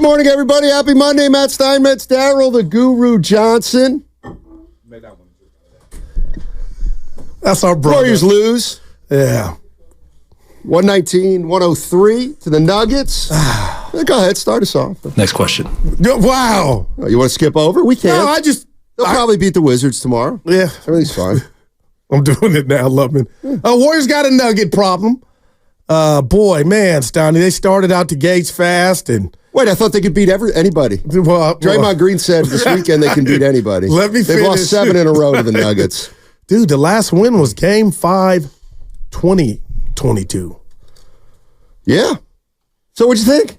Good morning, everybody. Happy Monday. Matt Steinmetz, Daryl, the Guru Johnson. That's our brother. Warriors lose. Yeah. 119-103 to the Nuggets. Go ahead, start us off. Next question. Wow. Oh, you want to skip over? We can. No, They'll probably beat the Wizards tomorrow. Yeah. Everything's fine. I'm doing it now, Lubman. Warriors got a Nugget problem. Boy, man, Steiny, they started out the gates fast. And Wait, I thought they could beat anybody. Draymond Green said this weekend they can beat anybody. Let me They've finish. lost 7 in a row to the Nuggets. Dude, the last win was Game 5, 2022. Yeah. So what'd you think?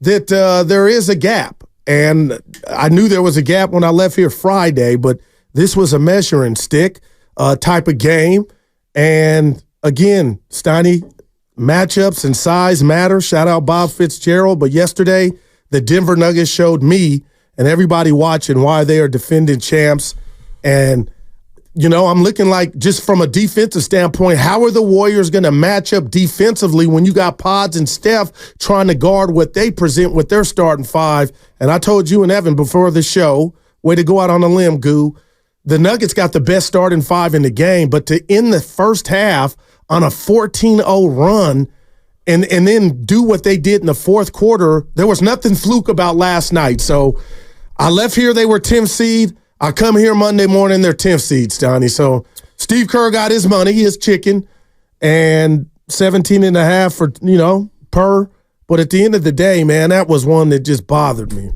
That there is a gap. And I knew there was a gap when I left here Friday, but this was a measuring stick type of game. And again, Steiny, matchups and size matter. Shout out Bob Fitzgerald. But yesterday, the Denver Nuggets showed me and everybody watching why they are defending champs. And you know, I'm looking like, just from a defensive standpoint, how are the Warriors going to match up defensively when you got Pods and Steph trying to guard what they present with their starting five? And I told you and Evan before the show, way to go out on a limb, Goo. The Nuggets got the best starting five in the game, but to end the first half on a 14-0 run and then do what they did in the fourth quarter, there was nothing fluke about last night. So I left here, they were 10th seed. I come here Monday morning, they're 10th seeds, Donnie. So Steve Kerr got his money, his chicken, and 17.5 for, per. But at the end of the day, man, that was one that just bothered me.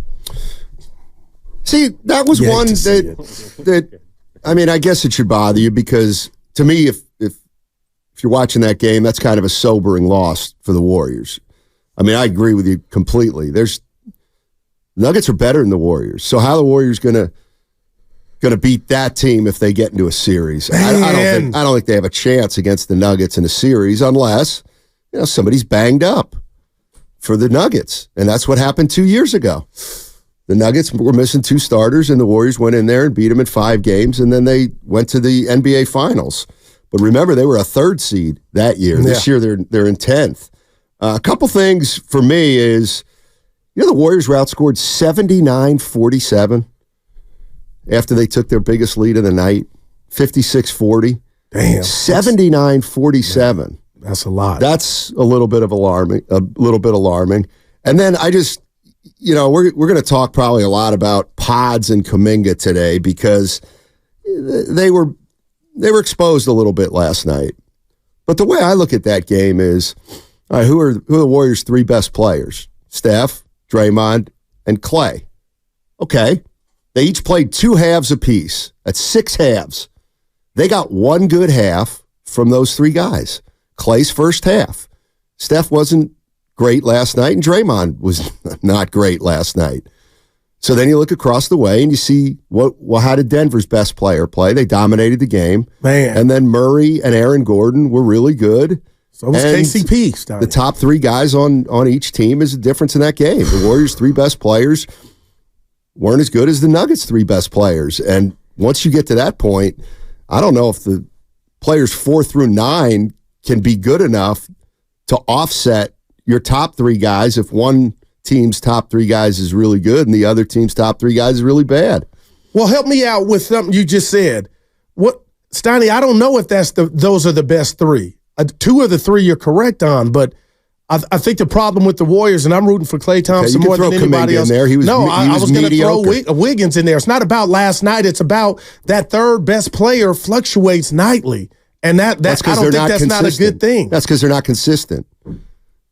See, that was one that I mean, I guess it should bother you because to me, if you're watching that game, that's kind of a sobering loss for the Warriors. I mean, I agree with you completely. Nuggets are better than the Warriors. So how are the Warriors going to beat that team if they get into a series? I don't think they have a chance against the Nuggets in a series unless somebody's banged up for the Nuggets, and that's what happened 2 years ago. The Nuggets were missing 2 starters, and the Warriors went in there and beat them in 5 games, and then they went to the NBA Finals. But remember, they were a 3rd seed that year. Yeah. This year, they're in 10th. A couple things for me is, the Warriors were outscored 79-47. After they took their biggest lead of the night, 56-40. Damn. 79-47. That's a lot. That's a little bit alarming. And then I just, we're going to talk probably a lot about Pods and Kuminga today because they were exposed a little bit last night. But the way I look at that game is, all right, who are the Warriors' 3 best players? Steph, Draymond, and Clay. Okay. They each played 2 halves apiece. That's 6 halves. They got 1 good half from those 3 guys. Clay's first half. Steph wasn't great last night, and Draymond was not great last night. So then you look across the way and you see, how did Denver's best player play? They dominated the game. Man. And then Murray and Aaron Gordon were really good. So was KCP. The top 3 guys on each team is a difference in that game. The Warriors' 3 best players weren't as good as the Nuggets' 3 best players. And once you get to that point, I don't know if the players 4 through 9 can be good enough to offset your top 3 guys if one team's top 3 guys is really good and the other team's top 3 guys is really bad. Well, help me out with something you just said. What, Steiny, I don't know if those are the best 3. 2 of the 3 you're correct on, but I think the problem with the Warriors, and I'm rooting for Klay Thompson more than anybody else. In there. I was going to throw Wiggins in there. It's not about last night. It's about that 3rd best player fluctuates nightly. And I don't think that's not a good thing. That's because they're not consistent.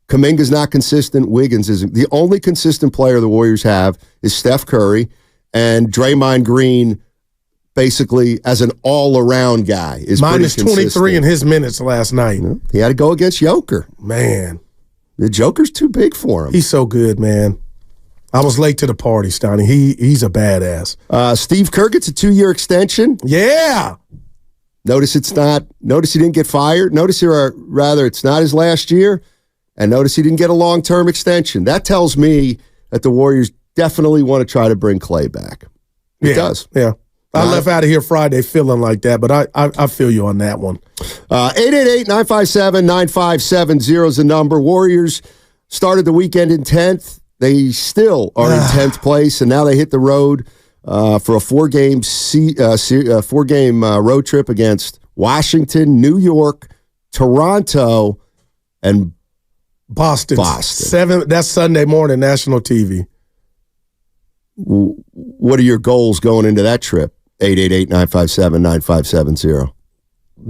Kuminga's not consistent. Wiggins isn't. The only consistent player the Warriors have is Steph Curry, and Draymond Green, basically as an all-around guy, is minus 23 in his minutes last night. He had to go against Joker. Man. The Joker's too big for him. He's so good, man. I was late to the party, Steiny. He's a badass. Steve Kerr gets a 2-year extension. Yeah. Notice he didn't get fired. It's not his last year. And notice he didn't get a long-term extension. That tells me that the Warriors definitely want to try to bring Clay back. It does. Yeah. I left out of here Friday feeling like that, but I feel you on that one. 888-957-9570 is the number. Warriors started the weekend in 10th. they still are in 10th place, and now they hit the road for a four-game road trip against Washington, New York, Toronto, and Boston. 7. That's Sunday morning, national TV. What are your goals going into that trip? 888-957-9570.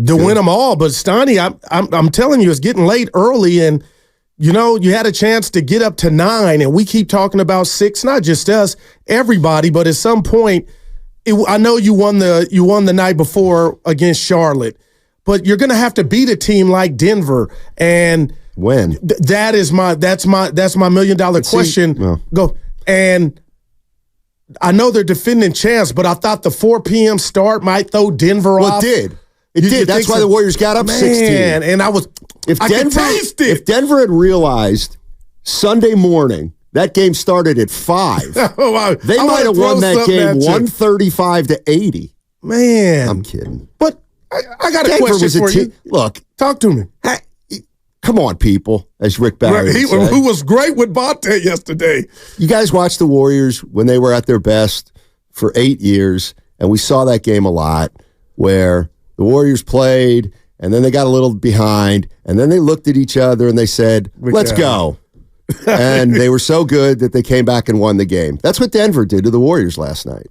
To win them all, but Steiny, I'm telling you, it's getting late early, and you had a chance to get up to 9, and we keep talking about 6. Not just us, everybody. But at some point, I know you won the night before against Charlotte, but you're going to have to beat a team like Denver. And when that's my $1 million question. Go and. I know they're defending champs, but I thought the 4 p.m. start might throw Denver off. It did. That's why the Warriors got up 16. And I could taste it. If Denver had realized Sunday morning that game started at 5, they might have won that game 135-80. Man. I'm kidding. But I got a question for you. Look. Talk to me. Come on, people, as Rick Barry said. Who was great with Bonte yesterday. You guys watched the Warriors when they were at their best for 8 years, and we saw that game a lot where the Warriors played, and then they got a little behind, and then they looked at each other and they said, let's go. And they were so good that they came back and won the game. That's what Denver did to the Warriors last night.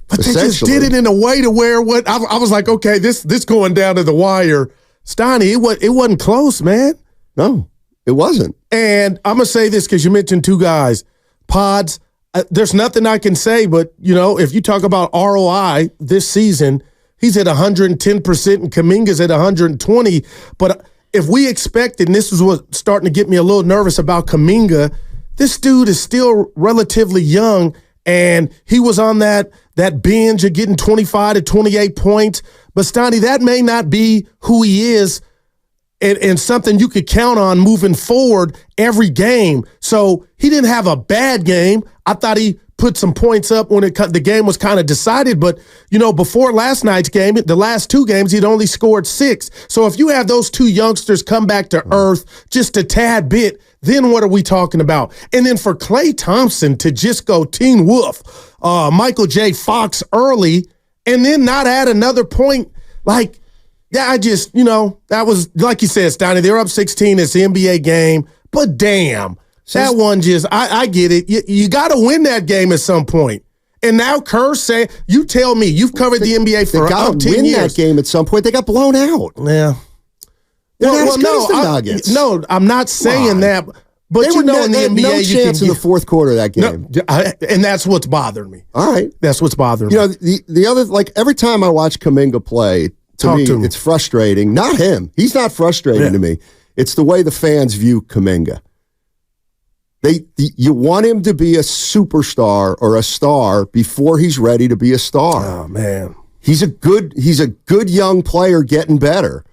But they just did it in a way to where I was like, okay, this going down to the wire. Steiny, it wasn't close, man. No, it wasn't. And I'm going to say this because you mentioned two guys. Pods, there's nothing I can say, but, if you talk about ROI this season, he's at 110% and Kuminga's at 120. But if we expected, and this is what's starting to get me a little nervous about Kuminga, this dude is still relatively young, and he was on that binge of getting 25 to 28 points. But, Steiny, that may not be who he is and something you could count on moving forward every game. So he didn't have a bad game. I thought he put some points up when the game was kind of decided. But, before last night's game, the last 2 games, he'd only scored 6. So if you have those 2 youngsters come back to earth just a tad bit, then what are we talking about? And then for Klay Thompson to just go Teen Wolf, Michael J. Fox early, and then not add another point, that was, like you said, Steiny, they were up 16. It's the NBA game, but damn, that one I get it. You got to win that game at some point. And now Kerr say, you tell me, you've covered the NBA for about 10 years. They got to win that game at some point. They got blown out. Yeah. They're not as good as the Nuggets. No, I'm not saying that. But in the NBA, no chance in the fourth quarter of that game. And that's what's bothering me. All right. That's what's bothering me. The other, every time I watch Kuminga play, to me, it's frustrating. Not him. He's not frustrating to me. It's the way the fans view Kuminga. You want him to be a superstar or a star before he's ready to be a star. Oh, man. He's a good young player getting better.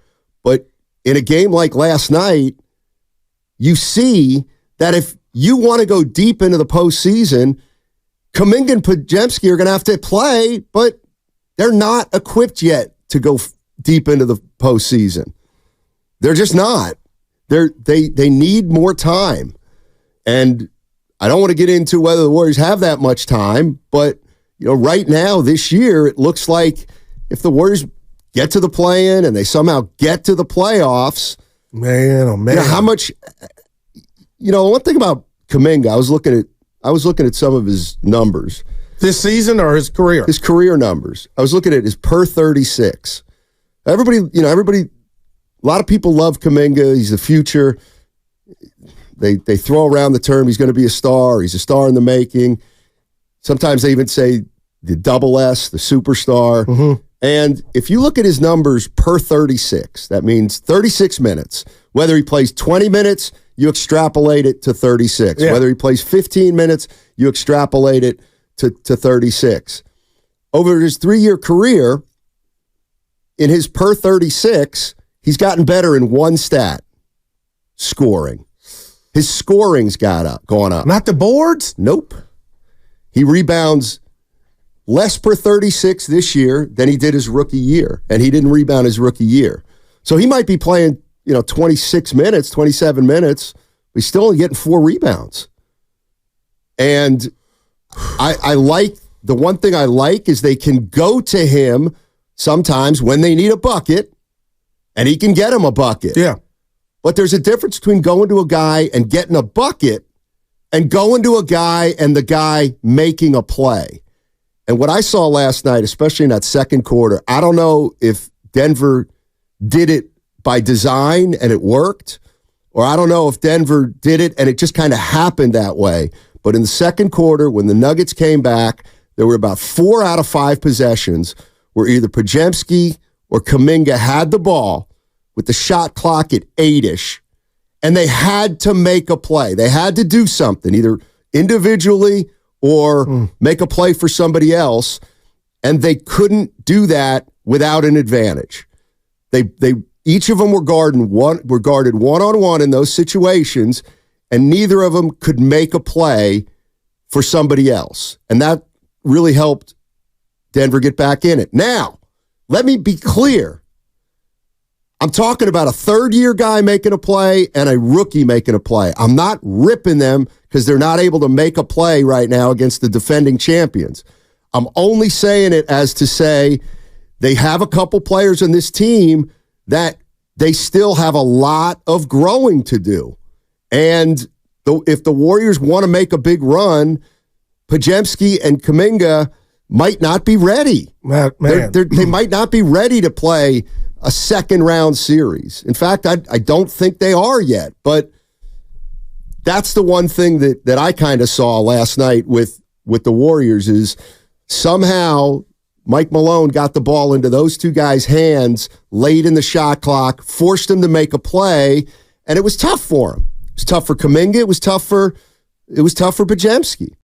But in a game like last night, you see that if you want to go deep into the postseason, Kuminga and Podziemski are going to have to play, but they're not equipped yet to go deep into the postseason. They're just not. They need more time. And I don't want to get into whether the Warriors have that much time, but right now, this year, it looks like if the Warriors get to the play-in and they somehow get to the playoffs, man, oh man, how much? One thing about Kuminga, I was looking at some of his numbers this season or his career. His career numbers. I was looking at his per 36. Everybody, a lot of people love Kuminga. He's the future. They throw around the term he's going to be a star. He's a star in the making. Sometimes they even say the double S, the superstar. Mm-hmm. And if you look at his numbers per 36, that means 36 minutes. Whether he plays 20 minutes, you extrapolate it to 36. Yeah. Whether he plays 15 minutes, you extrapolate it to 36. Over his 3-year career, in his per 36, he's gotten better in one stat, scoring. His scoring's gone up. Not the boards? Nope. He rebounds less per 36 this year than he did his rookie year, and he didn't rebound his rookie year. So he might be playing, 26 minutes, 27 minutes, but he's still only getting 4 rebounds. And I like, the one thing I like is they can go to him sometimes when they need a bucket, and he can get him a bucket. Yeah. But there's a difference between going to a guy and getting a bucket and going to a guy and the guy making a play. And what I saw last night, especially in that second quarter, I don't know if Denver did it by design and it worked, or I don't know if Denver did it and it just kind of happened that way. But in the second quarter, when the Nuggets came back, there were about 4 out of 5 possessions where either Podziemski or Kuminga had the ball with the shot clock at 8-ish, and they had to make a play. They had to do something, either individually or make a play for somebody else, and they couldn't do that without an advantage. They each of them were guarded one-on-one in those situations, and neither of them could make a play for somebody else. And that really helped Denver get back in it. Now, let me be clear. I'm talking about a third-year guy making a play and a rookie making a play. I'm not ripping them because they're not able to make a play right now against the defending champions. I'm only saying it as to say they have a couple players in this team that they still have a lot of growing to do. And if the Warriors want to make a big run, Podziemski and Kuminga might not be ready. Man. They might not be ready to play a second-round series. In fact, I don't think they are yet. But that's the one thing that I kind of saw last night with the Warriors is somehow Mike Malone got the ball into those two guys' hands late in the shot clock, forced them to make a play, and it was tough for him. It was tough for Kuminga. It was tough for Podziemski.